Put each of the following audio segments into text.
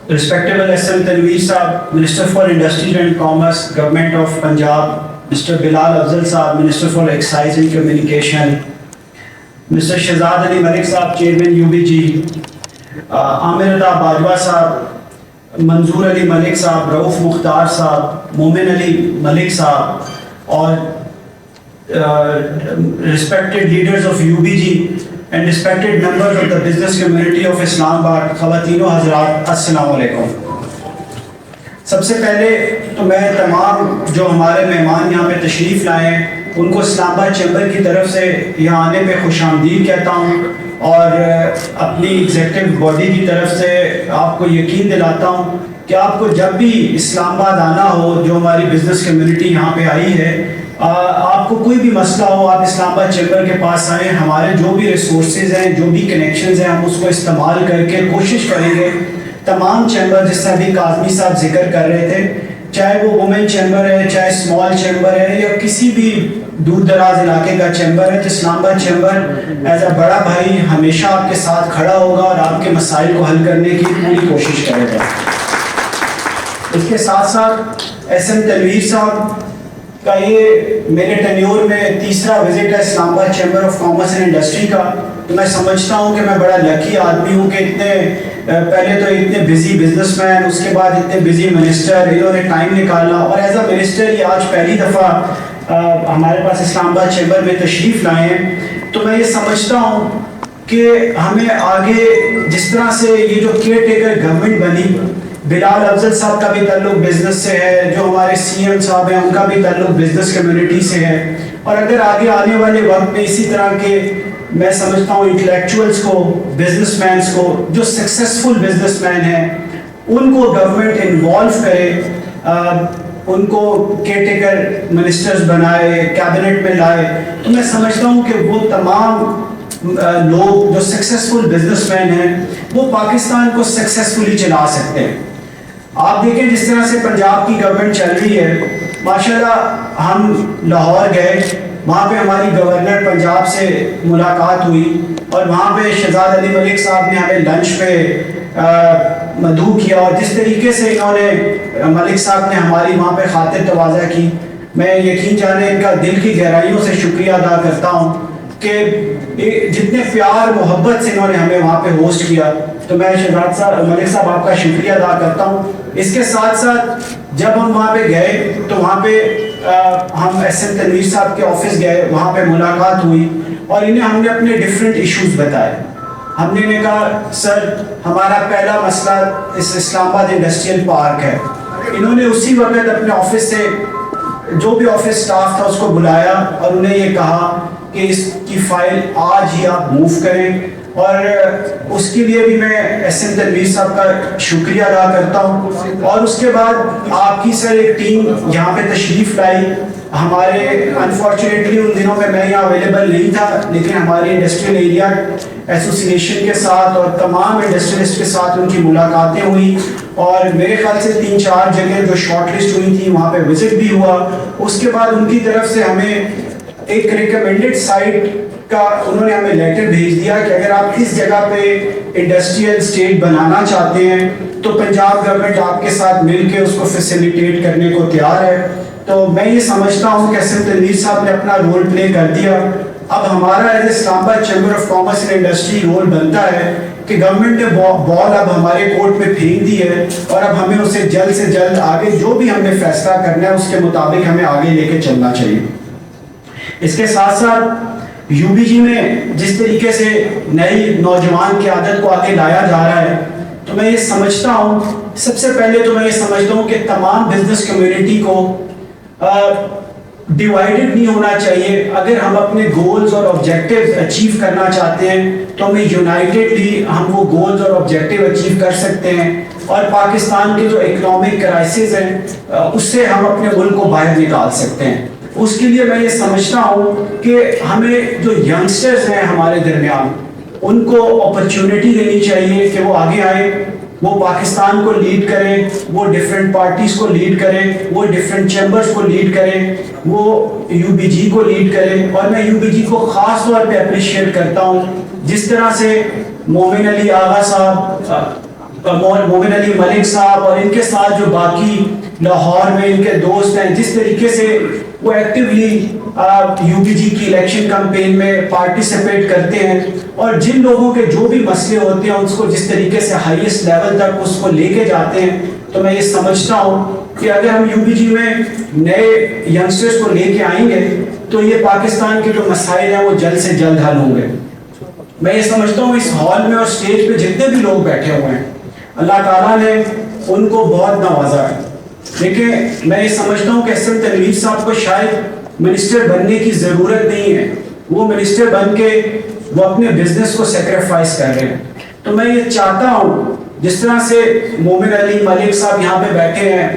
Respectable SM Tanveer Saab, Minister for Industry and Commerce, Government of Punjab, Mr. Bilal Afzal Saab, Minister for Excise and Communication, Mr. Shahzad Ali Malik Saab, Chairman UBG, Amir Rida Bajwa Saab, Manzoor Ali Malik Saab, Rauf Mukhtar Saab, Momin Ali Malik Saab, اور respected leaders of UBG and respected members of the business community of Islamabad, خواتین و حضرات، السلام علیکم۔ سب سے پہلے تو میں تمام جو ہمارے مہمان یہاں پہ تشریف لائے ہیں ان کو اسلام آباد چیمبر کی طرف سے یہاں آنے پہ خوش آمدید کہتا ہوں، اور اپنی ایگزیکٹو باڈی کی طرف سے آپ کو یقین دلاتا ہوں کہ آپ کو جب بھی اسلام آباد آنا ہو، جو ہماری بزنس کمیونٹی یہاں پہ آئی ہے، آپ کو کوئی بھی مسئلہ ہو، آپ اسلام آباد چیمبر کے پاس آئیں۔ ہمارے جو بھی ریسورسز ہیں، جو بھی کنیکشنز ہیں، ہم اس کو استعمال کر کے کوشش کریں گے تمام چیمبر، جس سے ابھی کاظمی صاحب ذکر کر رہے تھے، چاہے وہ وومن چیمبر ہے، چاہے اسمال چیمبر ہے، یا کسی بھی دور دراز علاقے کا چیمبر ہے، تو اسلام آباد چیمبر ایز اے بڑا بھائی ہمیشہ آپ کے ساتھ کھڑا ہوگا اور آپ کے مسائل کو حل کرنے کی پوری کوشش کرے گا۔ اس کے ساتھ ساتھ ایس ایم تنویر صاحب کا یہ میرے ٹینیور میں تیسرا وزٹ ہے اسلام آباد chamber of commerce and industry کا، تو میں سمجھتا ہوں کہ میں بڑا لکی آدمی ہوں کہ پہلے تو اتنے بزی بزنس مین، اس کے بعد اتنے بزی منسٹر، انہوں نے ٹائم نکالا اور ایز اے منسٹر یہ آج پہلی دفعہ ہمارے پاس اسلام آباد چیمبر میں تشریف لائے ہیں۔ تو میں یہ سمجھتا ہوں کہ ہمیں آگے جس طرح سے یہ جو کیئر ٹیکر گورنمنٹ بنی، بلال افضل صاحب کا بھی تعلق بزنس سے ہے، جو ہمارے سی ایم صاحب ہیں ان کا بھی تعلق بزنس کمیونٹی سے ہے، اور اگر آگے آنے والے وقت میں اسی طرح کے میں سمجھتا ہوں انٹلیکچوئلس کو، بزنس مینس کو، جو سکسیسفل بزنس مین ہیں، ان کو گورنمنٹ انوالو کرے، ان کو کیئر ٹیکر منسٹرز بنائے، کیبنٹ میں لائے، تو میں سمجھتا ہوں کہ وہ تمام لوگ جو سکسیسفل بزنس مین ہیں وہ پاکستان کو سکسیسفلی چلا سکتے ہیں۔ آپ دیکھیں جس طرح سے پنجاب کی گورنمنٹ چل رہی ہے، ماشاءاللہ ہم لاہور گئے، وہاں پہ ہماری گورنر پنجاب سے ملاقات ہوئی، اور وہاں پہ شہزاد علی ملک صاحب نے ہمیں لنچ پہ مدعو کیا، اور جس طریقے سے انہوں نے ملک صاحب نے ہماری وہاں پہ خاطر تواضع کی، میں یقین جانے ان کا دل کی گہرائیوں سے شکریہ ادا کرتا ہوں کہ جتنے پیار محبت سے انہوں نے ہمیں وہاں پہ ہوسٹ کیا، تو میں شہزاد صاحب ملک صاحب آپ کا شکریہ ادا کرتا ہوں۔ اس کے ساتھ ساتھ جب ہم وہاں پہ گئے تو وہاں پہ ہم ایس ایم تنویر صاحب کے آفس گئے، وہاں پہ ملاقات ہوئی، اور انہیں ہم نے اپنے ڈفرینٹ ایشوز بتائے۔ ہم نے کہا سر ہمارا پہلا مسئلہ اس اسلام آباد انڈسٹریل پارک ہے۔ انہوں نے اسی وقت اپنے آفس سے جو بھی آفس سٹاف تھا اس کو بلایا اور انہیں یہ کہا کہ اس کی فائل آج ہی آپ موو کریں، اور اس کے لیے بھی میں ایس ایم تنویر صاحب کا شکریہ ادا کرتا ہوں۔ اور اس کے بعد آپ کی سر ایک ٹیم یہاں پہ تشریف لائی، ہمارے انفارچونیٹلی ان دنوں میں یہاں اویلیبل نہیں تھا، لیکن ہماری انڈسٹریل ایریا ایسوسیشن کے ساتھ اور تمام انڈسٹریلسٹ کے ساتھ ان کی ملاقاتیں ہوئی، اور میرے خیال سے 3-4 جگہ جو شارٹ لسٹ ہوئی تھی وہاں پہ وزٹ بھی ہوا۔ اس کے بعد ان کی طرف سے ہمیں ایک ریکمینڈڈ سائٹ کا انہوں نے ہمیں لیٹر بھیج دیا کہ اگر آپ اس جگہ پہ انڈسٹریل اسٹیٹ بنانا چاہتے ہیں تو پنجاب گورنمنٹ آپ کے ساتھ مل کے اس کو فیسیلیٹیٹ کرنے کو تیار ہے۔ تو میں یہ سمجھتا ہوں کہ ایس ایم تنویر صاحب نے اپنا رول پلے کر دیا۔ اب ہمارا as Islamabad chamber of commerce and industry role بنتا ہے کہ گورنمنٹ نے بال اب ہمارے کورٹ میں پھینک دی ہے، اور اب ہمیں اسے جلد سے جلد آگے جو بھی ہم نے فیصلہ کرنا ہے اس کے مطابق ہمیں آگے لے کے چلنا چاہیے۔ اس کے ساتھ ساتھ یو بی جی میں جس طریقے سے نئی نوجوان قیادت کو آگے لایا جا رہا ہے، تو میں یہ سمجھتا ہوں، سب سے پہلے تو میں یہ سمجھتا ہوں کہ تمام بزنس کمیونٹی کو ڈیوائیڈڈ نہیں ہونا چاہیے۔ اگر ہم اپنے گولز اور آبجیکٹیوز اچیو کرنا چاہتے ہیں تو ہمیں یونائٹڈلی ہم وہ گولز اور آبجیکٹیو اچیو کر سکتے ہیں، اور پاکستان کے جو اکنامک کرائسس ہیں اس سے ہم اپنے ملک کو باہر نکال سکتے ہیں۔ اس کے لیے میں یہ سمجھتا ہوں کہ ہمیں جو ینگسٹرز ہیں ہمارے درمیان ان کو اپرچونٹی دینی چاہیے کہ وہ آگے آئیں، وہ پاکستان کو لیڈ کریں، وہ ڈفرینٹ پارٹیز کو لیڈ کریں، وہ ڈفرینٹ چیمبرز کو لیڈ کریں، وہ یو بی جی کو لیڈ کریں۔ اور میں یو بی جی کو خاص طور پہ اپریشیٹ کرتا ہوں، جس طرح سے مومن علی آغا صاحب مومن علی ملک صاحب اور ان کے ساتھ جو باقی لاہور میں ان کے دوست ہیں، جس طریقے سے وہ ایکٹیولی یو پی جی کی الیکشن کمپین میں پارٹیسپیٹ کرتے ہیں اور جن لوگوں کے جو بھی مسئلے ہوتے ہیں اس کو جس طریقے سے ہائیسٹ لیول تک اس کو لے کے جاتے ہیں، تو میں یہ سمجھتا ہوں کہ اگر ہم یو پی جی میں نئے ینگسٹرز کو لے کے آئیں گے تو یہ پاکستان کے جو مسائل ہیں وہ جلد سے جلد حل ہوں گے۔ میں یہ سمجھتا ہوں اس ہال میں اور سٹیج پہ جتنے بھی لوگ بیٹھے ہوئے ہیں اللہ تعالیٰ نے ان کو بہت نوازا ہے، لیکن میں یہ سمجھتا ہوں کہ احسن تنویر صاحب کو شاید منسٹر بننے کی ضرورت نہیں ہے، وہ منسٹر بن کے وہ اپنے بزنس کو سیکریفائس کر رہے ہیں۔ تو میں یہ چاہتا ہوں جس طرح سے مومن علی ملک صاحب یہاں پہ بیٹھے ہیں،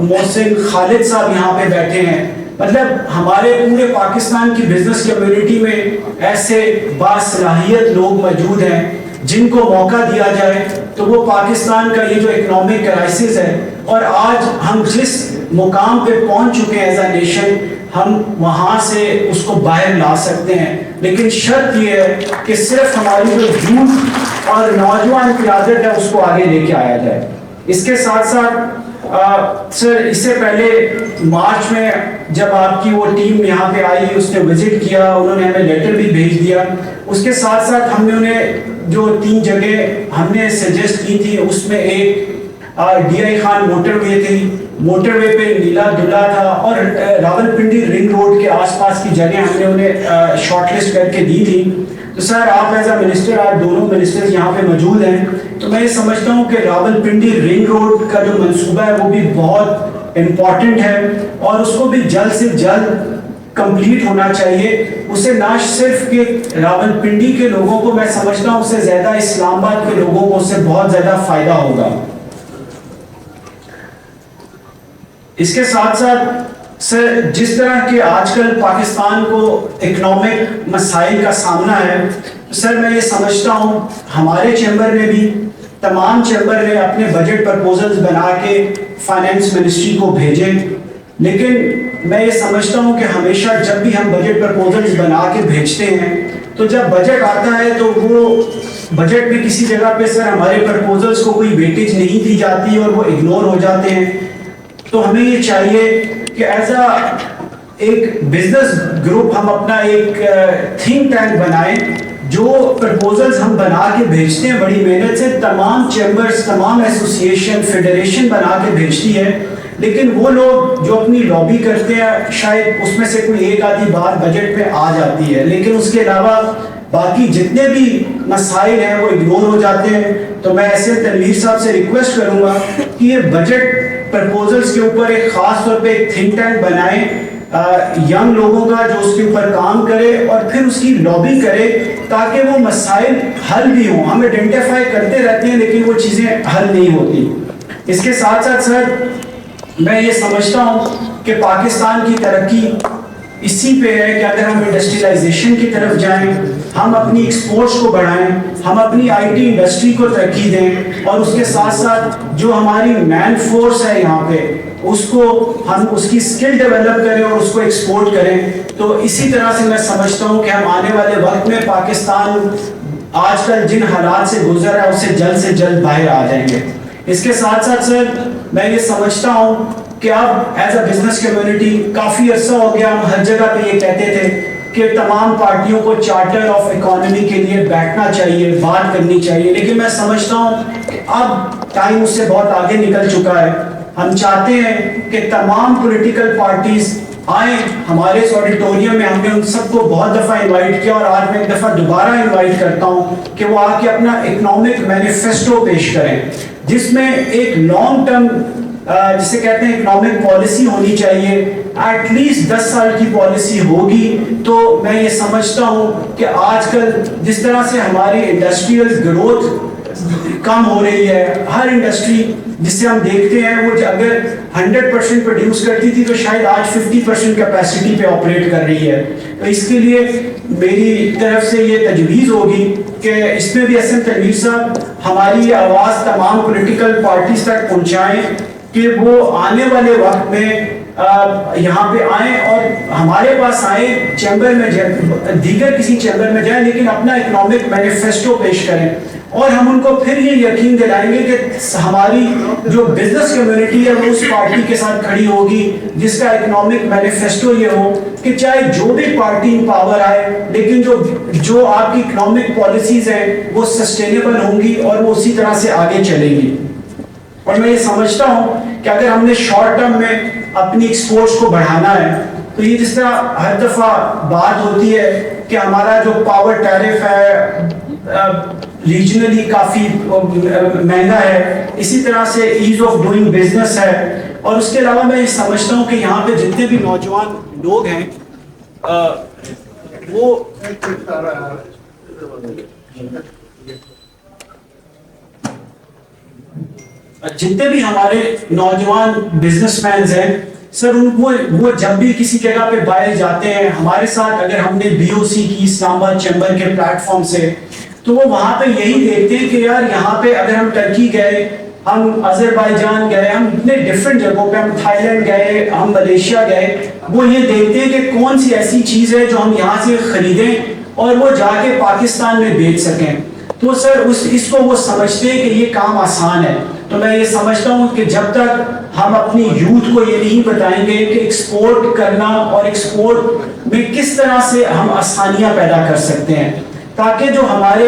محسن خالد صاحب یہاں پہ بیٹھے ہیں، مطلب ہمارے پورے پاکستان کی بزنس کمیونٹی میں ایسے باصلاحیت لوگ موجود ہیں جن کو موقع دیا جائے تو وہ پاکستان کا یہ جو اکنامک کرائسس ہے اور آج ہم جس مقام پہ پہنچ چکے ہیں ایز اے نیشن، ہم وہاں سے اس کو باہر لا سکتے ہیں، لیکن شرط یہ ہے کہ صرف ہماری جو یوتھ اور نوجوان قیادت ہے اس کو آگے لے کے آیا جائے۔ اس کے ساتھ ساتھ سر اس سے پہلے مارچ میں جب آپ کی وہ ٹیم یہاں پہ آئی، اس نے وزٹ کیا، انہوں نے ہمیں لیٹر بھی بھیج دیا، اس کے ساتھ ساتھ ہم نے انہیں جو 3 جگہ ہم نے سجیسٹ کی تھی اس میں ایک ڈی آئی خان موٹر وے تھی، موٹر وے پہ نیلا دلہ تھا، اور راول پنڈی رنگ روڈ کے آس پاس کی جگہ ہم نے انہیں شارٹ لسٹ کر کے دی تھی۔ تو سر آپ ایز اے منسٹر، آج دونوں منسٹرز یہاں پہ موجود ہیں، تو میں یہ سمجھتا ہوں کہ راول پنڈی رنگ روڈ کا جو منصوبہ ہے وہ بھی بہت امپورٹنٹ ہے اور اس کو بھی جلد سے جلد کمپلیٹ ہونا چاہیے۔ اسے نہ صرف کہ راول پنڈی کے لوگوں کو، میں سمجھتا ہوں اس سے زیادہ اسلام آباد کے لوگوں کو اس سے بہت زیادہ فائدہ ہوگا۔ اس کے ساتھ ساتھ سر جس طرح کہ آج کل پاکستان کو اکنامک مسائل کا سامنا ہے، سر میں یہ سمجھتا ہوں ہمارے چیمبر میں بھی، تمام چیمبر نے اپنے بجٹ پرپوزلز بنا کے فائنینس منسٹری کو بھیجیں، لیکن میں یہ سمجھتا ہوں کہ ہمیشہ جب بھی ہم بجٹ پرپوزلز بنا کے بھیجتے ہیں تو جب بجٹ آتا ہے تو وہ بجٹ میں کسی جگہ پہ سر ہمارے پرپوزلز کو کوئی ویٹیج نہیں دی جاتی اور وہ اگنور ہو جاتے ہیں۔ تو ہمیں یہ چاہیے کہ ایز ایک بزنس گروپ ہم اپنا ایک تھنک ٹینک بنائیں، جو پرپوزلز ہم بنا کے بھیجتے ہیں بڑی محنت سے، تمام چیمبرز، تمام ایسوسیشن، فیڈریشن بنا کے بھیجتی ہے، لیکن وہ لوگ جو اپنی لابی کرتے ہیں شاید اس میں سے کوئی ایک آدھی بات بجٹ میں آ جاتی ہے، لیکن اس کے علاوہ باقی جتنے بھی مسائل ہیں وہ اگنور ہو جاتے ہیں۔ تو میں ایسے تنویر صاحب سے ریکویسٹ کروں گا کہ یہ بجٹ پرپوزلز کے اوپر ایک خاص طور پہ ایک تھنک ٹینک بنائیں، ینگ لوگوں کا جو اس کے اوپر کام کرے اور پھر اس کی لابی کرے تاکہ وہ مسائل حل بھی ہوں۔ ہم آئیڈینٹیفائی کرتے رہتے ہیں لیکن وہ چیزیں حل نہیں ہوتی۔ اس کے ساتھ ساتھ سر میں یہ سمجھتا ہوں کہ پاکستان کی ترقی اسی پہ ہے کہ اگر ہم انڈسٹریلائزیشن کی طرف جائیں، ہم اپنی ایکسپورٹس کو بڑھائیں، ہم اپنی آئی ٹی انڈسٹری کو ترقی دیں، اور اس کے ساتھ ساتھ جو ہماری مین فورس ہے یہاں پہ اس کو ہم اس کی اسکل ڈیولپ کریں اور اس کو ایکسپورٹ کریں، تو اسی طرح سے میں سمجھتا ہوں کہ ہم آنے والے وقت میں پاکستان آج کل جن حالات سے گزر رہا ہے اس سے جلد باہر آ جائیں گے۔ اس کے ساتھ ساتھ سر میں یہ سمجھتا ہوں کہ اب ایز اے بزنس کمیونٹی کافی عرصہ ہو گیا ہم ہر جگہ پہ یہ کہتے تھے کہ تمام پارٹیوں کو چارٹر آف اکانومی کے لیے بیٹھنا چاہیے، بات کرنی چاہیے، لیکن میں سمجھتا ہوں کہ اب ٹائم اس سے بہت آگے نکل چکا ہے۔ ہم چاہتے ہیں کہ تمام پولیٹیکل پارٹیز آئیں ہمارے اس آڈیٹوریم میں، ہم نے ان سب کو بہت دفعہ انوائٹ کیا اور آج میں ایک دفعہ دوبارہ انوائٹ کرتا ہوں کہ وہ آ کے اپنا اکنامک مینیفیسٹو پیش کریں، جس میں ایک لانگ ٹرم جسے کہتے ہیں اکنامک پالیسی ہونی چاہیے، ایٹ لیسٹ 10 سال کی پالیسی ہوگی۔ تو میں یہ سمجھتا ہوں کہ آج کل جس طرح سے ہماری انڈسٹریل گروتھ کم ہو رہی ہے، ہر انڈسٹری جسے ہم دیکھتے ہیں وہ اگر 100% پروڈیوس کرتی تھی تو شاید آج 50% کیپیسٹی پہ آپریٹ کر رہی ہے۔ تو اس کے لیے میری طرف سے یہ تجویز ہوگی کہ اس میں بھی احسن تنویر صاحب ہماری آواز تمام پولیٹیکل پارٹیز تک پہنچائیں کہ وہ آنے والے وقت میں یہاں پہ آئیں اور ہمارے پاس آئیں، چیمبر میں دیگر کسی چیمبر میں جائیں، لیکن اپنا اکنامک مینیفیسٹو پیش کریں اور ہم ان کو پھر یہ یقین دلائیں گے کہ ہماری جو بزنس کمیونٹی ہے وہ اس پارٹی کے ساتھ کھڑی ہوگی جس کا اکنامک مینیفیسٹو یہ ہو کہ چاہے جو بھی پارٹی ان پاور آئے لیکن جو آپ کی اکنامک پالیسیز ہیں وہ سسٹینیبل ہوں گی اور وہ اسی طرح سے آگے چلیں گی. اور میں یہ سمجھتا ہوں کہ اگر ہم نے شارٹ ٹرم میں اپنی ایکسپورٹس کو بڑھانا ہے تو یہ جس طرح ہر دفعہ بات ہوتی ہے کہ ہمارا جو پاور ٹیرف ہے ریجنلی کافی مہنگا ہے, اسی طرح سے ایز آف ڈوئنگ بزنس ہے, اور اس کے علاوہ میں یہ سمجھتا ہوں کہ یہاں پہ جتنے بھی نوجوان لوگ ہیں وہ جتنے بھی ہمارے نوجوان بزنس مینز ہیں سر, وہ جب بھی کسی جگہ پہ باہر جاتے ہیں ہمارے ساتھ, اگر ہم نے بی او سی کی اسلام آباد چیمبر کے پلیٹ فارم سے, تو وہ وہاں پہ یہی دیکھتے ہیں کہ یار یہاں پہ اگر ہم ٹرکی گئے, ہم آذربائیجان گئے, ہم اتنے ڈفرینٹ جگہوں پہ, ہم تھائی لینڈ گئے, ہم ملیشیا گئے, وہ یہ دیکھتے ہیں کہ کون سی ایسی چیز ہے جو ہم یہاں سے خریدیں اور وہ جا کے پاکستان میں بیچ سکیں. تو سر اس کو وہ سمجھتے ہیں کہ یہ کام آسان ہے. تو میں یہ سمجھتا ہوں کہ جب تک ہم اپنی یوتھ کو یہ نہیں بتائیں گے کہ ایکسپورٹ کرنا اور ایکسپورٹ میں کس طرح سے ہم آسانیاں پیدا کر سکتے ہیں, تاکہ جو ہمارے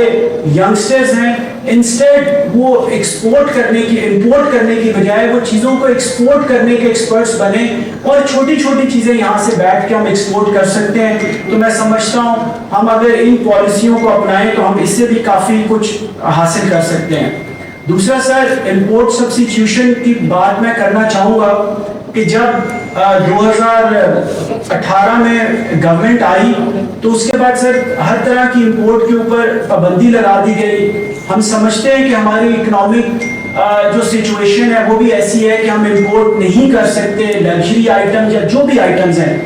ینگسٹرز ہیں انسٹیڈ وہ امپورٹ کرنے کی بجائے وہ چیزوں کو ایکسپورٹ کرنے کے ایکسپرٹس بنے اور چھوٹی چھوٹی چیزیں یہاں سے بیٹھ کے ہم ایکسپورٹ کر سکتے ہیں. تو میں سمجھتا ہوں ہم اگر ان پالیسیوں کو اپنائیں تو ہم اس سے بھی کافی کچھ حاصل کر سکتے ہیں. دوسرا سر, امپورٹ سبسٹیٹیوشن کی بات میں کرنا چاہوں گا کہ جب 2018 میں گورنمنٹ آئی تو اس کے بعد سر ہر طرح کی امپورٹ کے اوپر پابندی لگا دی گئی. ہم سمجھتے ہیں کہ ہماری اکنامک جو سچویشن ہے وہ بھی ایسی ہے کہ ہم امپورٹ نہیں کر سکتے لگژری آئٹم یا جو بھی آئٹمز ہیں,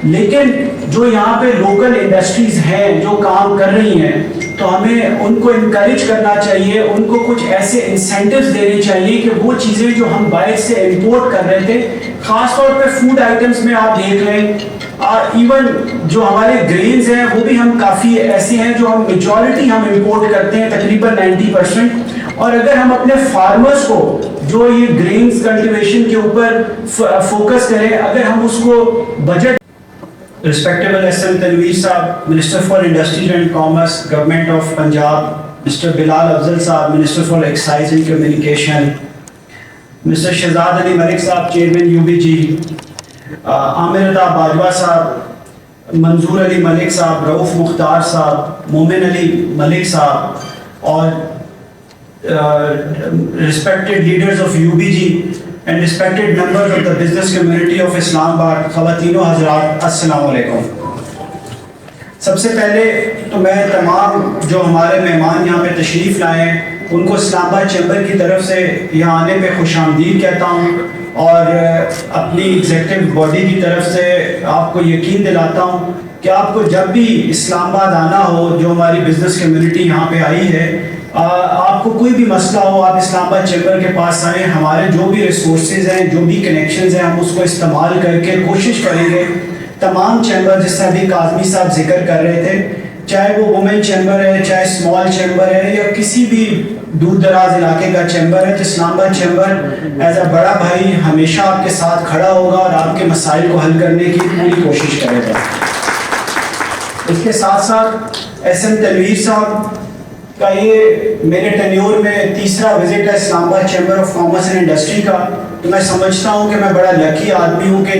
لیکن جو یہاں پہ لوکل انڈسٹریز ہیں جو کام کر رہی ہیں تو ہمیں ان کو انکریج کرنا چاہیے, ان کو کچھ ایسے انسینٹیوز دینے چاہیے کہ وہ چیزیں جو ہم باہر سے امپورٹ کر رہے تھے, خاص طور پہ فوڈ آئٹمز میں آپ دیکھ لیں, ایون جو ہمارے گرینز ہیں وہ بھی ہم کافی ایسے ہیں جو ہم میجورٹی ہم امپورٹ کرتے ہیں تقریباً 90%. اور اگر ہم اپنے فارمرز کو جو یہ گرینز کلٹیویشن کے اوپر فوکس کریں, اگر ہم اس کو budget Respectable SM Tanveer Saab, Minister for Industry and Commerce, Government of Punjab, Mr. Bilal Afzal Saab, Minister for Excise and Communication, Mr. Shahzad Ali Malik Saab, Chairman UBG, Amir Ata Bajwa Saab, Manzoor Ali Malik Saab, Rauf Mukhtar Saab, Momin Ali Malik Saab, اور respected leaders of UBG and respected members of the business community of Islam Abad, خواتین و حضرات, السلام علیکم. سب سے پہلے تو میں تمام جو ہمارے مہمان یہاں پہ تشریف لائے ہیں ان کو اسلام آباد چیمبر کی طرف سے یہاں آنے پہ خوش آمدید کہتا ہوں, اور اپنی ایگزیکٹو باڈی کی طرف سے آپ کو یقین دلاتا ہوں کہ آپ کو جب بھی اسلام آباد آنا ہو, جو ہماری بزنس کمیونٹی یہاں پہ آئی ہے, آپ کو کوئی بھی مسئلہ ہو آپ اسلام آباد چیمبر کے پاس آئیں. ہمارے جو بھی ریسورسز ہیں, جو بھی کنیکشنز ہیں, ہم اس کو استعمال کر کے کوشش کریں گے تمام چیمبر جس سے ابھی کاظمی صاحب ذکر کر رہے تھے, چاہے وہ وومن چیمبر ہے, چاہے اسمال چیمبر ہے, یا کسی بھی دور دراز علاقے کا چیمبر ہے, تو اسلام آباد چیمبر ایز اے بڑا بھائی ہمیشہ آپ کے ساتھ کھڑا ہوگا اور آپ کے مسائل کو حل کرنے کی پوری کوشش کرے گا. اس کے ساتھ ساتھ ایس ایم تنویر صاحب کا یہ میرے ٹینیور میں تیسرا وزٹ ہے اسلام آباد chamber of commerce and industry کا. تو میں سمجھتا ہوں کہ میں بڑا لکی آدمی ہوں کہ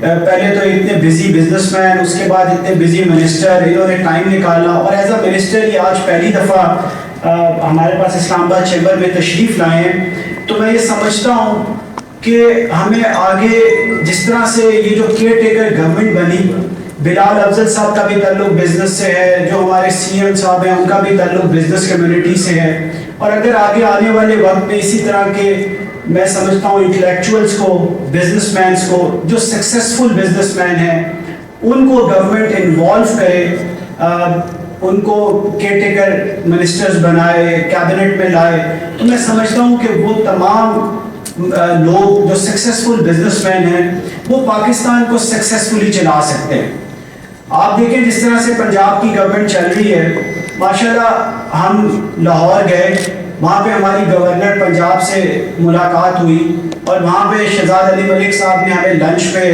پہلے تو اتنے بزی بزنس مین, اس کے بعد اتنے بزی منسٹر, انہوں نے ٹائم نکالا اور ایز اے منسٹر یہ آج پہلی دفعہ ہمارے پاس اسلام آباد چیمبر میں تشریف لائے ہیں. تو میں یہ سمجھتا ہوں کہ ہمیں آگے جس طرح سے یہ جو کیئر ٹیکر گورنمنٹ بنی, بلال افضل صاحب کا بھی تعلق بزنس سے ہے, جو ہمارے سی ایم صاحب ہیں ان کا بھی تعلق بزنس کمیونٹی سے ہے, اور اگر آگے آنے والے وقت میں اسی طرح کے میں سمجھتا ہوں انٹلیکچوئلس کو, بزنس مینس کو, جو سکسیزفل بزنس مین ہیں ان کو گورنمنٹ انوالو کرے, ان کو کیئر ٹیکر منسٹرز بنائے, کیبنٹ میں لائے, تو میں سمجھتا ہوں کہ وہ تمام لوگ جو سکسیزفل بزنس مین ہیں وہ پاکستان کو سکسیزفلی چلا سکتے ہیں. آپ دیکھیں جس طرح سے پنجاب کی گورنمنٹ چل رہی ہے, ماشاءاللہ ہم لاہور گئے, وہاں پہ ہماری گورنر پنجاب سے ملاقات ہوئی اور وہاں پہ شہزاد علی ملک صاحب نے ہمیں لنچ پہ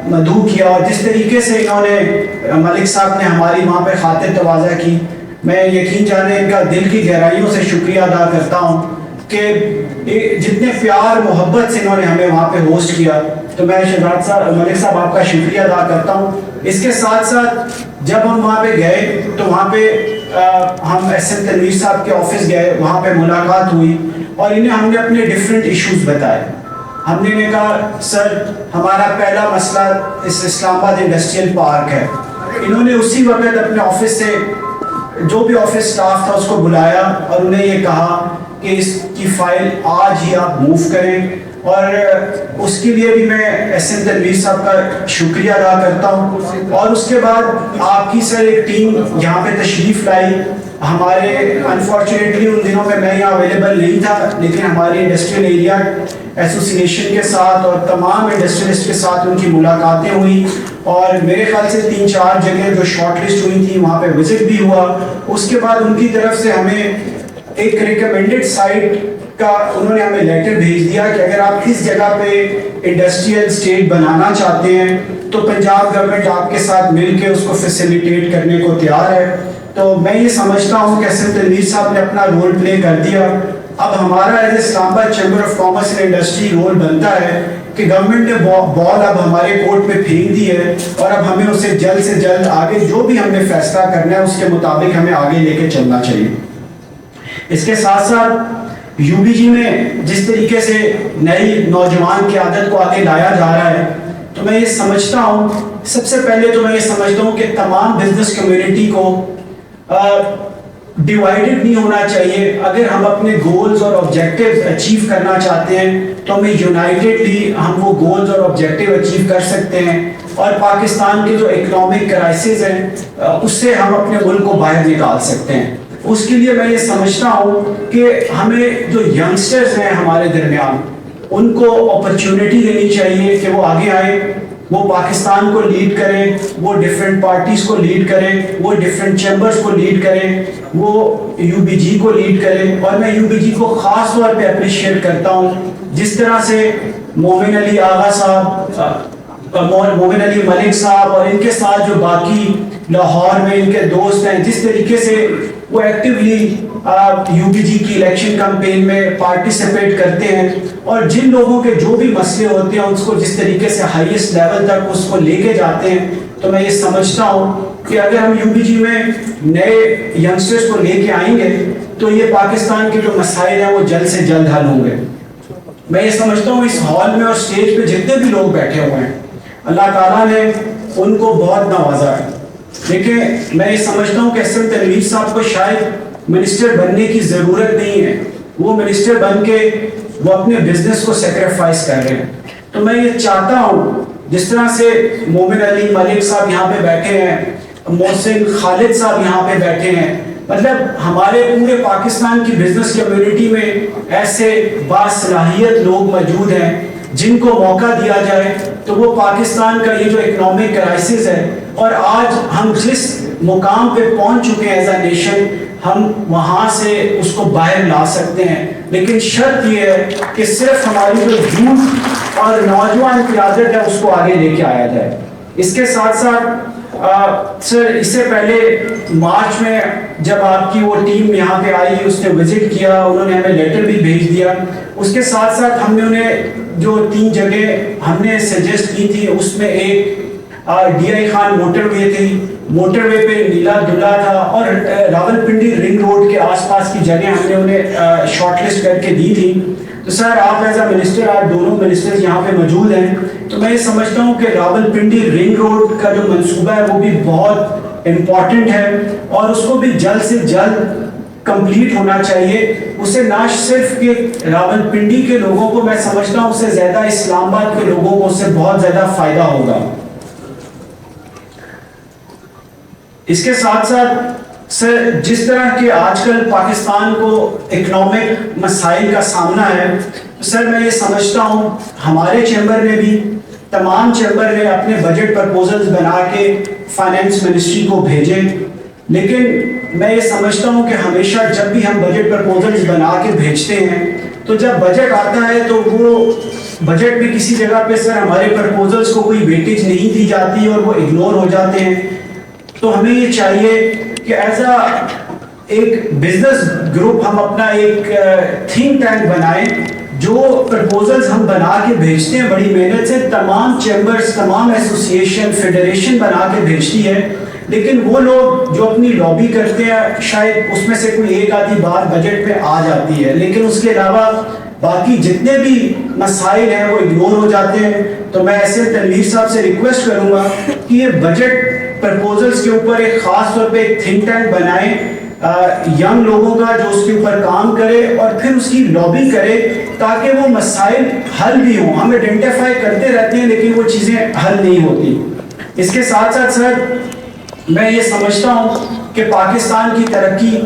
مدعو کیا, اور جس طریقے سے انہوں نے ملک صاحب نے ہماری وہاں پہ خاطر تواضع کی, میں یقین جانے ان کا دل کی گہرائیوں سے شکریہ ادا کرتا ہوں کہ جتنے پیار محبت سے انہوں نے ہمیں وہاں پہ ہوسٹ کیا. تو میں شہزاد صاحب ملک صاحب آپ کا شکریہ ادا کرتا ہوں. اس کے ساتھ ساتھ جب ہم وہاں پہ گئے تو وہاں پہ ہم ایس ایم تنویر صاحب کے آفس گئے, وہاں پہ ملاقات ہوئی اور ہم نے اپنے ڈفرینٹ ایشوز بتائے. ہم نے کہا سر ہمارا پہلا مسئلہ اس اسلام آباد انڈسٹریل پارک ہے. انہوں نے اسی وقت اپنے آفس سے جو بھی آفس سٹاف تھا اس کو بلایا اور انہیں یہ کہا کہ اس کی فائل آج ہی آپ موو کریں, اور اس کے لیے بھی میں ایس ایم تنویر صاحب کا شکریہ ادا کرتا ہوں. اور اس کے بعد آپ کی سر ایک ٹیم یہاں پہ تشریف لائی. ہمارے انفارچونیٹلی ان دنوں میں یہاں اویلیبل نہیں تھا, لیکن ہماری انڈسٹریل ایریا ایسوسی ایشن کے ساتھ اور تمام انڈسٹریلسٹ کے ساتھ ان کی ملاقاتیں ہوئی, اور میرے خیال سے 3-4 جگہ جو شارٹ لسٹ ہوئی تھیں وہاں پہ وزٹ بھی ہوا. اس کے بعد ان کی طرف سے ہمیں ایک ریکمینڈڈ سائٹ کا انہوں نے ہمیں لیٹر بھیج دیا کہ اگر آپ اس جگہ پہ انڈسٹریل اسٹیٹ بنانا چاہتے ہیں تو پنجاب گورنمنٹ آپ کے ساتھ مل کے اس کو فیسیلیٹیٹ کرنے کو تیار ہے. تو میں یہ سمجھتا ہوں کہ ایس ایم تنویر صاحب نے اپنا رول پلے کر دیا. اب ہمارا as a Islamabad chamber of commerce and industry role بنتا ہے کہ گورنمنٹ نے بال اب ہمارے کورٹ پہ پھینک دی ہے, اور اب ہمیں اسے جلد سے جلد آگے جو بھی ہم نے فیصلہ کرنا ہے اس کے مطابق ہمیں آگے لے کے چلنا چاہیے. اس کے ساتھ ساتھ یو بی جی میں جس طریقے سے نئی نوجوان قیادت کو آگے لایا جا رہا ہے, تو میں یہ سمجھتا ہوں, سب سے پہلے تو میں یہ سمجھتا ہوں کہ تمام بزنس کمیونٹی کو ڈیوائیڈڈ نہیں ہونا چاہیے. اگر ہم اپنے گولز اور آبجیکٹیوز اچیو کرنا چاہتے ہیں تو ہمیں یونائٹڈلی ہم وہ گولز اور آبجیکٹیو اچیو کر سکتے ہیں, اور پاکستان کے جو اکنامک کرائسس ہیں اس سے ہم اپنے ملک کو باہر نکال سکتے ہیں. اس کے لیے میں یہ سمجھتا ہوں کہ ہمیں جو ینگسٹرز ہیں ہمارے درمیان ان کو اپرچونٹی دینی چاہیے کہ وہ آگے آئیں, وہ پاکستان کو لیڈ کریں, وہ ڈیفرنٹ پارٹیز کو لیڈ کریں, وہ ڈیفرنٹ چیمبرز کو لیڈ کریں, وہ یو بی جی کو لیڈ کریں. اور میں یو بی جی کو خاص طور پہ اپریشیٹ کرتا ہوں جس طرح سے مومن علی آغا صاحب, مومن علی ملک صاحب اور ان کے ساتھ جو باقی لاہور میں ان کے دوست ہیں, جس طریقے سے وہ ایکٹیولی یو پی جی کی الیکشن کمپین میں پارٹیسپیٹ کرتے ہیں, اور جن لوگوں کے جو بھی مسئلے ہوتے ہیں اس کو جس طریقے سے ہائیسٹ لیول تک اس کو لے کے جاتے ہیں. تو میں یہ سمجھتا ہوں کہ اگر ہم یو پی جی میں نئے ینگسٹرز کو لے کے آئیں گے تو یہ پاکستان کے جو مسائل ہیں وہ جلد سے جلد حل ہوں گے. میں یہ سمجھتا ہوں اس ہال میں اور اسٹیج پہ جتنے بھی لوگ بیٹھے ہوئے ہیں اللہ تعالیٰ نے ان کو بہت نوازا ہے. دیکھیں میں یہ سمجھتا ہوں کہ ایس ایم تنویر صاحب کو شاید منسٹر بننے کی ضرورت نہیں ہے, وہ منسٹر بن کے وہ اپنے بزنس کو سیکریفائس کر رہے ہیں. تو میں یہ چاہتا ہوں جس طرح سے مومن علی ملک صاحب یہاں پہ بیٹھے ہیں, محسن خالد صاحب یہاں پہ بیٹھے ہیں, مطلب ہمارے پورے پاکستان کی بزنس کمیونٹی میں ایسے باصلاحیت لوگ موجود ہیں جن کو موقع دیا جائے تو وہ پاکستان کا یہ جو اکنامک کرائسس ہے, اور آج ہم جس مقام پہ پہنچ چکے ہیں ایز اے نیشن, ہم وہاں سے اس کو باہر لا سکتے ہیں. لیکن شرط یہ ہے کہ صرف ہماری جو یوتھ اور نوجوان قیادت ہے اس کو آگے لے کے آیا جائے. اس کے ساتھ ساتھ سر اس سے پہلے مارچ میں جب آپ کی وہ ٹیم یہاں پہ آئی, اس نے وزٹ کیا, انہوں نے ہمیں لیٹر بھی بھیج دیا. اس کے ساتھ ساتھ ہم نے انہیں جو 3 جگہ ہم نے سجیسٹ کی تھی اس میں ایک ڈی آئی خان موٹر وے تھی, موٹر وے پہ نیلا دلہ تھا, اور راول پنڈی رنگ روڈ کے آس پاس کی جگہ ہم نے انہیں شارٹ لسٹ کر کے دی تھی. تو سر آپ ایز اے منسٹر, آپ دونوں منسٹر یہاں پہ موجود ہیں, تو میں یہ سمجھتا ہوں کہ راول پنڈی رنگ روڈ کا جو منصوبہ ہے وہ بھی بہت امپورٹنٹ ہے, اور اس کو بھی جلد سے جلد کمپلیٹ ہونا چاہیے. اسے نہ صرف کہ راول پنڈی کے لوگوں کو, میں سمجھتا ہوں اس سے زیادہ اسلام آباد کے لوگوں کو اس سے بہت زیادہ فائدہ ہوگا. اس کے ساتھ ساتھ سر جس طرح کہ آج کل پاکستان کو اکنامک مسائل کا سامنا ہے, سر میں یہ سمجھتا ہوں ہمارے چیمبر نے بھی, تمام چیمبر نے اپنے بجٹ پرپوزلز بنا کے فائنینس منسٹری کو بھیجے, لیکن میں یہ سمجھتا ہوں کہ ہمیشہ جب بھی ہم بجٹ پرپوزلز بنا کے بھیجتے ہیں تو جب بجٹ آتا ہے تو وہ بجٹ میں کسی جگہ پہ سر ہمارے پرپوزلز کو کوئی ویٹیج نہیں دی جاتی اور وہ اگنور ہو جاتے ہیں. تو ہمیں یہ چاہیے کہ ایز ایک بزنس گروپ ہم اپنا ایک تھنک ٹینک بنائیں. جو پرپوزلز ہم بنا کے بھیجتے ہیں بڑی محنت سے تمام چیمبرز تمام ایسوسیشن فیڈریشن بنا کے بھیجتی ہے, لیکن وہ لوگ جو اپنی لابی کرتے ہیں شاید اس میں سے کوئی ایک آدھی بات بجٹ پہ آ جاتی ہے, لیکن اس کے علاوہ باقی جتنے بھی مسائل ہیں وہ اگنور ہو جاتے ہیں. تو میں ایسے تنویر صاحب سے ریکویسٹ کروں گا کہ یہ بجٹ پرپوزلز کے اوپر ایک خاص طور پہ ایک تھنک ٹینک بنائیں ینگ لوگوں کا جو اس کے اوپر کام کرے اور پھر اس کی لابی کرے تاکہ وہ مسائل حل بھی ہوں. ہم آئیڈینٹیفائی کرتے رہتے ہیں لیکن وہ چیزیں حل نہیں ہوتی. اس کے ساتھ ساتھ سر میں یہ سمجھتا ہوں کہ پاکستان کی ترقی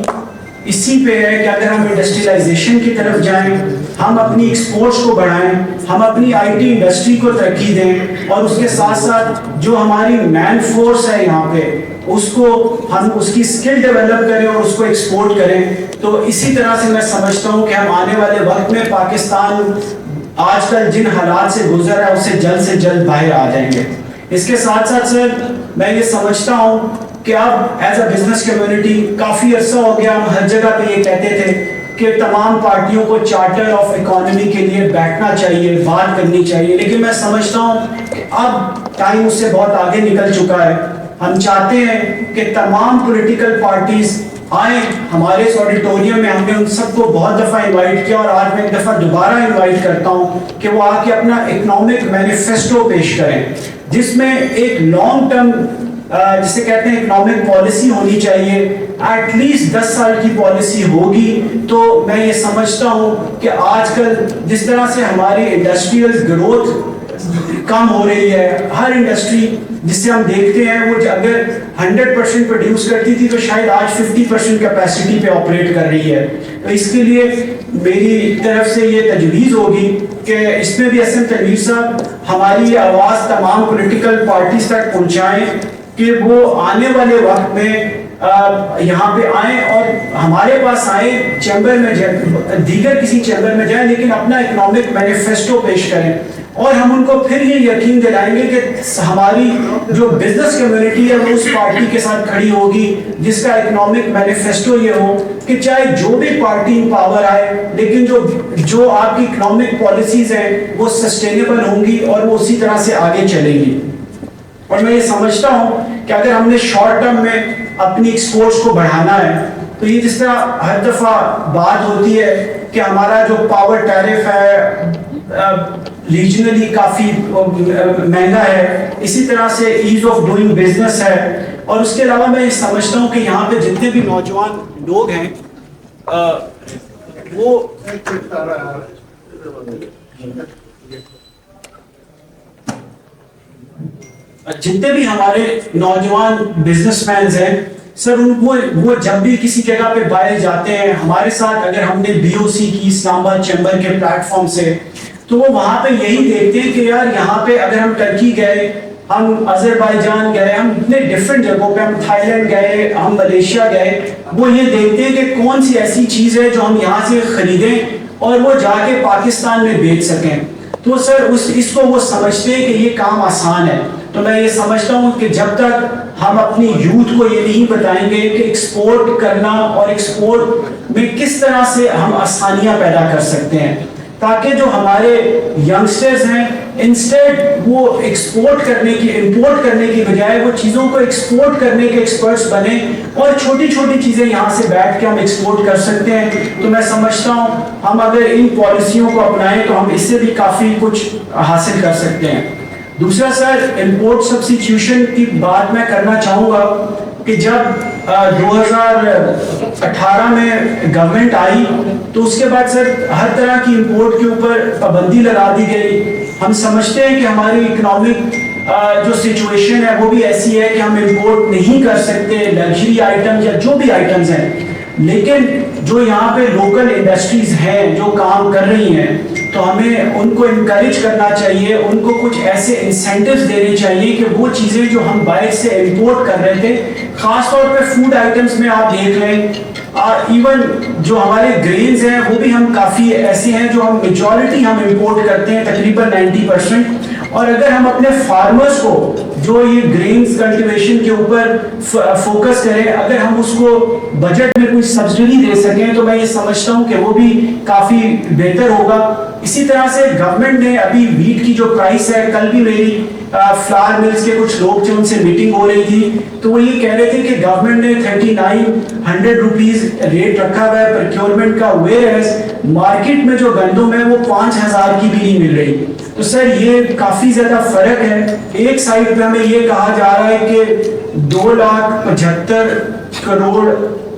اسی پہ ہے کہ اگر ہم انڈسٹریلائزیشن کی طرف جائیں, ہم اپنی ایکسپورٹس کو بڑھائیں, ہم اپنی آئی ٹی انڈسٹری کو ترقی دیں اور اس کے ساتھ ساتھ جو ہماری مین فورس ہے یہاں پہ اس کو ہم اس کی اسکل ڈیولپ کریں اور اس کو ایکسپورٹ کریں. تو اسی طرح سے میں سمجھتا ہوں کہ ہم آنے والے وقت میں پاکستان آج کل جن حالات سے گزر رہا ہے اس سے جلد باہر آ جائیں گے. اس کے ساتھ ساتھ سر میں یہ سمجھتا ہوں کہ اب ایز اے بزنس کمیونٹی کافی عرصہ ہو گیا ہم ہر جگہ پہ یہ کہتے تھے کہ تمام پارٹیوں کو چارٹر آف اکانومی کے لیے بیٹھنا چاہیے, بات کرنی چاہیے, لیکن میں سمجھتا ہوں کہ اب ٹائم اس سے بہت آگے نکل چکا ہے. ہم چاہتے ہیں کہ تمام پولیٹیکل پارٹیز آئیں ہمارے اس آڈیٹوریم میں. ہم نے ان سب کو بہت دفعہ انوائٹ کیا اور آج میں ایک دفعہ دوبارہ انوائٹ کرتا ہوں کہ وہ آ کے اپنا اکنامک مینیفیسٹو پیش کریں جس میں ایک لانگ ٹرم جسے کہتے ہیں اکنامک پالیسی ہونی چاہیے. ایٹ لیسٹ 10 سال کی پالیسی ہوگی تو میں یہ سمجھتا ہوں کہ آج کل جس طرح سے ہماری انڈسٹریل گروتھ کم ہو رہی ہے, ہر انڈسٹری جس سے ہم دیکھتے ہیں وہ اگر 100% پروڈیوس کرتی تھی تو شاید آج 50% کیپیسٹی پہ آپریٹ کر رہی ہے. تو اس کے لیے میری طرف سے یہ تجویز ہوگی کہ اس میں بھی اسم تنویر صاحب ہماری آواز تمام پولیٹیکل پارٹیز تک پہنچائیں کہ وہ آنے والے وقت میں یہاں پہ آئیں اور ہمارے پاس آئیں, چیمبر میں دیگر کسی چیمبر میں جائیں لیکن اپنا اکنامک مینیفیسٹو پیش کریں اور ہم ان کو پھر یہ یقین دلائیں گے کہ ہماری جو بزنس کمیونٹی ہے وہ اس پارٹی کے ساتھ کھڑی ہوگی جس کا اکنامک مینیفیسٹو یہ ہو کہ چاہے جو بھی پارٹی ان پاور آئے لیکن جو آپ کی اکنامک پالیسیز ہیں وہ سسٹینیبل ہوں گی اور وہ اسی طرح سے آگے چلیں گی. اور میں یہ سمجھتا ہوں کہ اگر ہم نے شارٹ ٹرم میں اپنی ایکسپورٹس کو بڑھانا ہے تو یہ جس طرح ہر دفعہ بات ہوتی ہے کہ ہمارا جو پاور ٹیرف ہے ریجنلی کافی مہنگا ہے, اسی طرح سے ایز آف ڈوئنگ بزنس ہے. اور اس کے علاوہ میں یہ سمجھتا ہوں کہ یہاں پہ جتنے بھی نوجوان لوگ ہیں وہ جتنے بھی ہمارے نوجوان بزنس مینز ہیں سر وہ جب بھی کسی جگہ پہ باہر جاتے ہیں ہمارے ساتھ, اگر ہم نے بی او سی کی اسلام آباد چیمبر کے پلیٹ فارم سے, تو وہ وہاں پہ یہی دیکھتے ہیں کہ یار یہاں پہ اگر ہم ترکی گئے, ہم آذربائیجان گئے, ہم اتنے ڈفرینٹ جگہوں پہ, ہم تھائی لینڈ گئے, ہم ملیشیا گئے, وہ یہ دیکھتے ہیں کہ کون سی ایسی چیز ہے جو ہم یہاں سے خریدیں اور وہ جا کے پاکستان میں بیچ سکیں. تو سر اس کو وہ سمجھتے ہیں کہ یہ کام آسان ہے. تو میں یہ سمجھتا ہوں کہ جب تک ہم اپنی یوتھ کو یہ نہیں بتائیں گے کہ ایکسپورٹ کرنا اور ایکسپورٹ میں کس طرح سے ہم آسانیاں پیدا کر سکتے ہیں, تاکہ جو ہمارے ینگسٹرز ہیں انسٹیڈ وہ ایکسپورٹ کرنے کی امپورٹ کرنے کی بجائے وہ چیزوں کو ایکسپورٹ کرنے کے ایکسپرٹس بنیں اور چھوٹی چھوٹی چیزیں یہاں سے بیٹھ کے ہم ایکسپورٹ کر سکتے ہیں. تو میں سمجھتا ہوں ہم اگر ان پالیسیوں کو اپنائیں تو ہم اس سے بھی کافی کچھ حاصل کر سکتے ہیں. دوسرا سر امپورٹ سبسٹیٹیوشن کی بات میں کرنا چاہوں گا کہ جب 2018 میں گورنمنٹ آئی تو اس کے بعد سر ہر طرح کی امپورٹ کے اوپر پابندی لگا دی گئی. ہم سمجھتے ہیں کہ ہماری اکنامک جو سچویشن ہے وہ بھی ایسی ہے کہ ہم امپورٹ نہیں کر سکتے لگژری آئٹم یا جو بھی آئٹمز ہیں, لیکن جو یہاں پہ لوکل انڈسٹریز ہیں جو کام کر رہی ہیں تو ہمیں ان کو انکریج کرنا چاہیے, ان کو کچھ ایسے انسینٹیوز دینے چاہیے کہ وہ چیزیں جو ہم باہر سے امپورٹ کر رہے تھے, خاص طور پہ فوڈ آئٹمس میں آپ دیکھ لیں, ایون جو ہمارے گرینز ہیں وہ بھی ہم کافی ایسے ہیں جو ہم میجورٹی ہم امپورٹ کرتے ہیں تقریباً 90%. اور اگر ہم اپنے فارمرز کو جو یہ گرینز کلٹیویشن کے اوپر فوکس کریں, اگر ہم اس کو بجٹ میں کوئی سبسڈی دے سکیں تو میں یہ سمجھتا ہوں کہ وہ بھی کافی بہتر ہوگا. اسی طرح سے گورنمنٹ نے ابھی ویٹ کی جو پرائس ہے, کل بھی میری فلاور ملز کے کچھ لوگ تھے, ان سے میٹنگ ہو رہی تھی, تو وہ یہ کہہ رہے تھے کہ گورنمنٹ نے 3900 روپیز ریٹ رکھا ہوا ہے پروکیورمنٹ کا, ویئر مارکیٹ میں جو گندم ہے وہ 5000 کی بھی نہیں مل رہی. تو سر یہ کافی زیادہ فرق ہے. ایک سائڈ پہ ہمیں یہ کہا جا رہا ہے کہ 2,75,000 کروڑ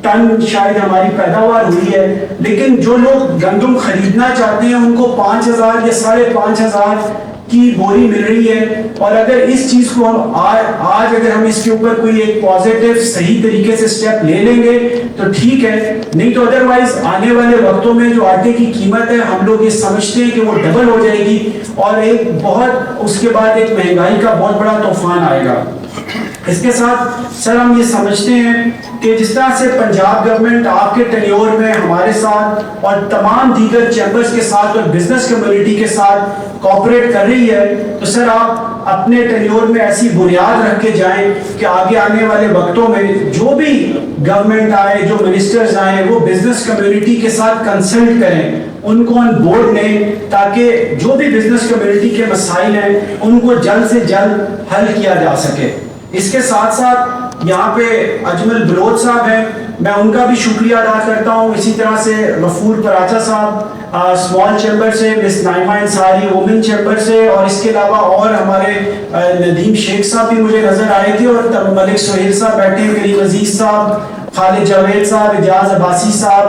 ٹن شاید ہماری پیداوار ہوئی ہے, لیکن جو لوگ گندم خریدنا چاہتے ہیں ان کو 5,000 یا 5,500 کی بوری مل رہی ہے. اور اگر اس چیز کو ہم آج اگر ہم اس کے اوپر کوئی ایک پازیٹیو صحیح طریقے سے سٹیپ لے لیں گے تو ٹھیک ہے, نہیں تو ادروائز آنے والے وقتوں میں جو آٹے کی قیمت ہے ہم لوگ یہ سمجھتے ہیں کہ وہ ڈبل ہو جائے گی, اور ایک بہت اس کے بعد ایک مہنگائی کا بہت بڑا طوفان آئے گا. اس کے ساتھ سر ہم یہ سمجھتے ہیں کہ جس طرح سے پنجاب گورنمنٹ آپ کے ٹینیور میں ہمارے ساتھ اور تمام دیگر چیمبرز کے ساتھ اور بزنس کمیونٹی کے ساتھ کوآپریٹ کر رہی ہے, تو سر آپ اپنے ٹینیور میں ایسی بنیاد رکھ کے جائیں کہ آگے آنے والے وقتوں میں جو بھی گورنمنٹ آئے, جو منسٹرز آئیں, وہ بزنس کمیونٹی کے ساتھ کنسلٹ کریں, ان کو آن بورڈ لیں, تاکہ جو بھی بزنس کمیونٹی کے مسائل ہیں ان کو جلد سے جلد حل کیا جا سکے. اس کے ساتھ ساتھ یہاں پہ اجمل بلوچ صاحب ہیں, میں ان کا بھی شکریہ ادا کرتا ہوں. اسی طرح سے غفور پراچا صاحب اسمال چیمبر سے, مس نائمہ انصاری وومن چیمبر سے, اور اس کے علاوہ اور ہمارے ندیم شیخ صاحب بھی مجھے نظر آئے تھے, اور ملک سہیل صاحب بیٹھے ہیں, کریم عزیز صاحب, خالد جاوید صاحب, اجاز عباسی صاحب,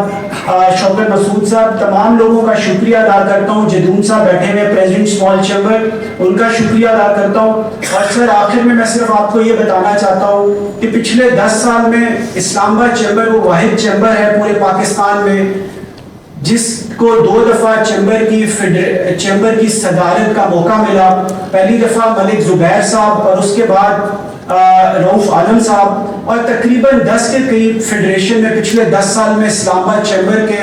شوکت مسعود صاحب, تمام لوگوں کا شکریہ ادا کرتا ہوں. جدون صاحب بیٹھے ہوئے پریزیڈنٹ اسمال چیمبر, ان کا شکریہ ادا کرتا ہوں. اور سر آخر میں صرف آپ کو یہ بتانا چاہتا ہوں کہ پچھلے 10 سال میں اسلام آباد چیمبر وہ واحد چیمبر ہے پورے پاکستان میں جس کو 2 دفعہ چیمبر کی صدارت کا موقع ملا. پہلی دفعہ ملک زبیر صاحب, اور اس کے بعد رؤف عالم صاحب, اور تقریباً 10 کے قریب فیڈریشن میں پچھلے 10 سال میں اسلام آباد چیمبر کے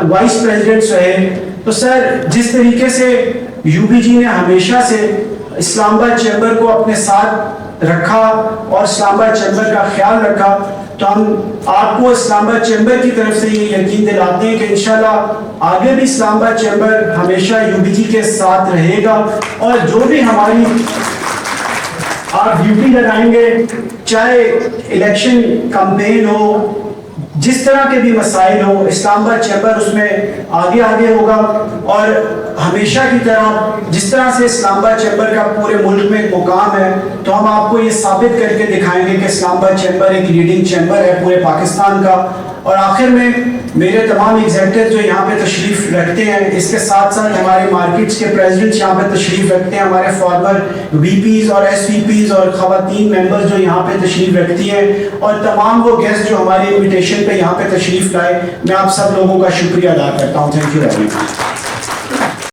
وائس پریزیڈنٹس رہے. تو سر جس طریقے سے یو بی جی نے ہمیشہ سے اسلام آباد چیمبر کو اپنے ساتھ رکھا اور اسلام آباد چیمبر کا خیال رکھا, تو ہم آپ کو اسلام آباد چیمبر کی طرف سے یہ یقین دلاتے ہیں کہ انشاءاللہ آگے بھی اسلام آباد چیمبر ہمیشہ یو بی جی کے ساتھ رہے گا, اور جو بھی ہماری آپ ڈیوٹی لگائیں گے, چاہے الیکشن کمپین ہو, جس طرح کے بھی مسائل ہو, اسلام آباد چیمبر اس میں آگے ہوگا. اور ہمیشہ کی طرح جس طرح سے اسلام آباد چیمبر کا پورے ملک میں ایک مقام ہے, تو ہم آپ کو یہ ثابت کر کے دکھائیں گے کہ اسلام آباد چیمبر ایک لیڈنگ چیمبر ہے پورے پاکستان کا. اور آخر میں میرے تمام ایگزیکٹو جو یہاں پہ تشریف رکھتے ہیں, اس کے ساتھ ساتھ ہمارے مارکیٹس کے پریزیڈنٹس یہاں پہ تشریف رکھتے ہیں, ہمارے فارمر وی پیز اور ایس وی پیز اور خواتین ممبرز جو یہاں پہ تشریف رکھتی ہیں, اور تمام وہ گیسٹ جو ہماری انویٹیشن پہ یہاں پہ تشریف لائے, میں آپ سب لوگوں کا شکریہ ادا کرتا ہوں. Thank you very much.